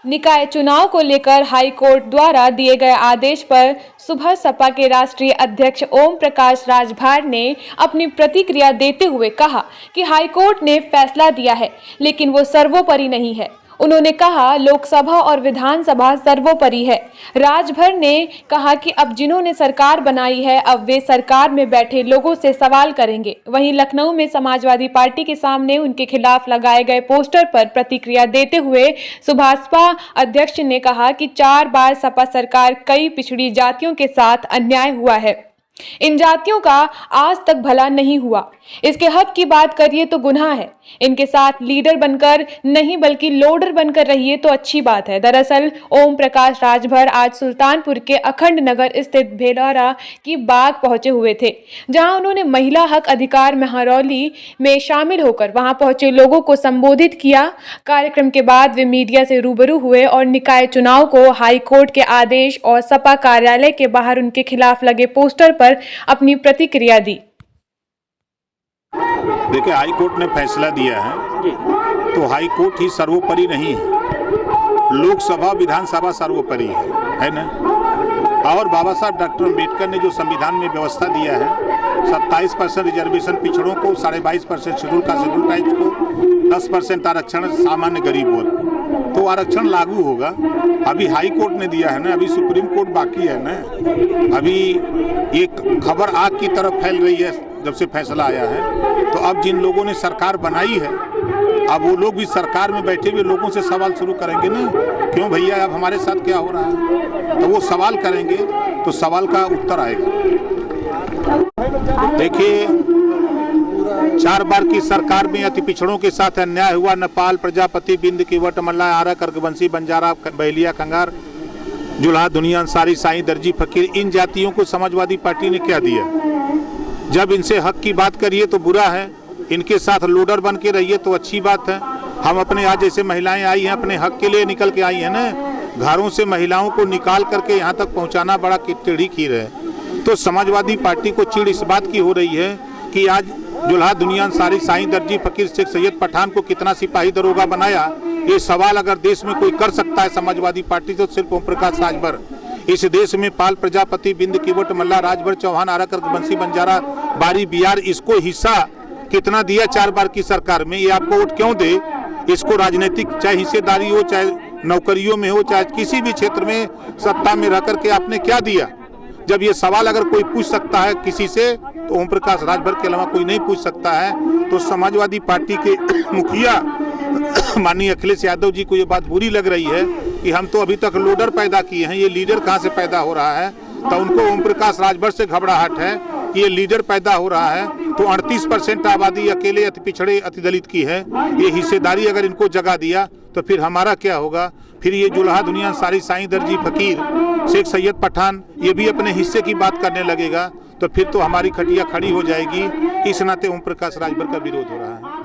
निकाय चुनाव को लेकर हाई कोर्ट द्वारा दिए गए आदेश पर सुबह सपा के राष्ट्रीय अध्यक्ष ओम प्रकाश राजभर ने अपनी प्रतिक्रिया देते हुए कहा कि हाई कोर्ट ने फैसला दिया है, लेकिन वो सर्वोपरि नहीं है। उन्होंने कहा, लोकसभा और विधानसभा सर्वोपरि है। राजभर ने कहा कि अब जिन्होंने सरकार बनाई है, अब वे सरकार में बैठे लोगों से सवाल करेंगे। वहीं लखनऊ में समाजवादी पार्टी के सामने उनके खिलाफ लगाए गए पोस्टर पर प्रतिक्रिया देते हुए सुभाषपा अध्यक्ष ने कहा कि 4 बार सपा सरकार कई पिछड़ी जातियों के साथ अन्याय हुआ है। इन जातियों का आज तक भला नहीं हुआ। इसके हक की बात करिए तो गुनाह है। इनके साथ लीडर बनकर नहीं बल्कि लोडर बनकर रहिए तो अच्छी बात है। दरअसल ओम प्रकाश राजभर आज सुल्तानपुर के अखंड नगर स्थित भेलारा की बाग पहुंचे हुए थे, जहां उन्होंने महिला हक अधिकार महारौली में शामिल होकर वहां पहुंचे लोगों को संबोधित किया। कार्यक्रम के बाद वे मीडिया से रूबरू हुए और निकाय चुनाव को हाई कोर्ट के आदेश और सपा कार्यालय के बाहर उनके खिलाफ लगे पोस्टर पर अपनी प्रतिक्रिया दी। देखिए, हाई कोर्ट ने फैसला दिया है तो हाई कोर्ट ही सर्वोपरि नहीं है, लोकसभा विधानसभा सर्वोपरि है ना। और बाबा साहब डॉक्टर अम्बेडकर ने जो संविधान में व्यवस्था दिया है, 27% रिजर्वेशन पिछड़ों को, 22.5% शेड्यूल कास्ट शेड्यूल ट्राइब्स को, 10% आरक्षण सामान्य गरीब वर्ग, तो आरक्षण लागू होगा। अभी हाई कोर्ट ने दिया है ना, अभी सुप्रीम कोर्ट बाकी है ना। अभी एक खबर आग की तरफ फैल रही है जब से फैसला आया है। तो अब जिन लोगों ने सरकार बनाई है, अब वो लोग भी सरकार में बैठे हुए लोगों से सवाल शुरू करेंगे ना, क्यों भैया अब हमारे साथ क्या हो रहा है। तो वो सवाल करेंगे तो सवाल का उत्तर आएगा। देखिए, 4 बार की सरकार में अति पिछड़ों के साथ अन्याय हुआ। नेपाल, प्रजापति, बिंद, किवट, मल्ला, आरा, कर्कवंशी, बंजारा, बहलिया, कंगार, जुल्हा, दुनिया, अंसारी, साईं, दर्जी, फकीर, इन जातियों को समाजवादी पार्टी ने क्या दिया। जब इनसे हक की बात करिए तो बुरा है, इनके साथ लोडर बन के रहिए तो अच्छी बात है। हम अपने आज जैसे महिलाएं आई हैं, अपने हक के लिए निकल के आई हैं ना, घरों से महिलाओं को निकाल करके यहाँ तक पहुँचाना बड़ा टेढ़ी खीर है। तो समाजवादी पार्टी को चिढ़ इस बात की हो रही है कि आज जुल्हा, दुनिया, अंसारी, साईं, दर्जी, फकीर, शेख, सैयद, पठान को कितना सिपाही दरोगा बनाया। ये सवाल अगर देश में कोई कर सकता है समाजवादी पार्टी तो सिर्फ ओम प्रकाश राजभर। इस देश में पाल, प्रजापति, बिंद, किवट, मल्ला, राजभर, चौहान, आरा, कर्कवंशी, बंजारा, बारी, बिहार, इसको हिस्सा कितना दिया 4 बार की सरकार में। ये आपको वोट क्यों दे। इसको राजनीतिक चाहे हिस्सेदारी हो, चाहे नौकरियों में हो, चाहे किसी भी क्षेत्र में सत्ता में रह करके आपने क्या दिया। जब ये सवाल अगर कोई पूछ सकता है किसी से तो ओम प्रकाश राजभर के अलावा कोई नहीं पूछ सकता है। तो समाजवादी पार्टी के मुखिया माननीय अखिलेश यादव जी को ये बात बुरी लग रही है कि हम तो अभी तक लोडर पैदा किए हैं, ये लीडर कहाँ से पैदा हो रहा है। तो उनको ओम प्रकाश राजभर से घबराहट है कि ये लीडर पैदा हो रहा है। तो 38% आबादी अकेले अति पिछड़े अति दलित की है। ये हिस्सेदारी अगर इनको जगा दिया तो फिर हमारा क्या होगा। फिर ये जुल्हा, दुनिया, सारी, साईं, दर्जी, फकीर, शेख, सैयद, पठान ये भी अपने हिस्से की बात करने लगेगा तो फिर तो हमारी खटिया खड़ी हो जाएगी। इस नाते ओम प्रकाश राजभर का विरोध हो रहा है।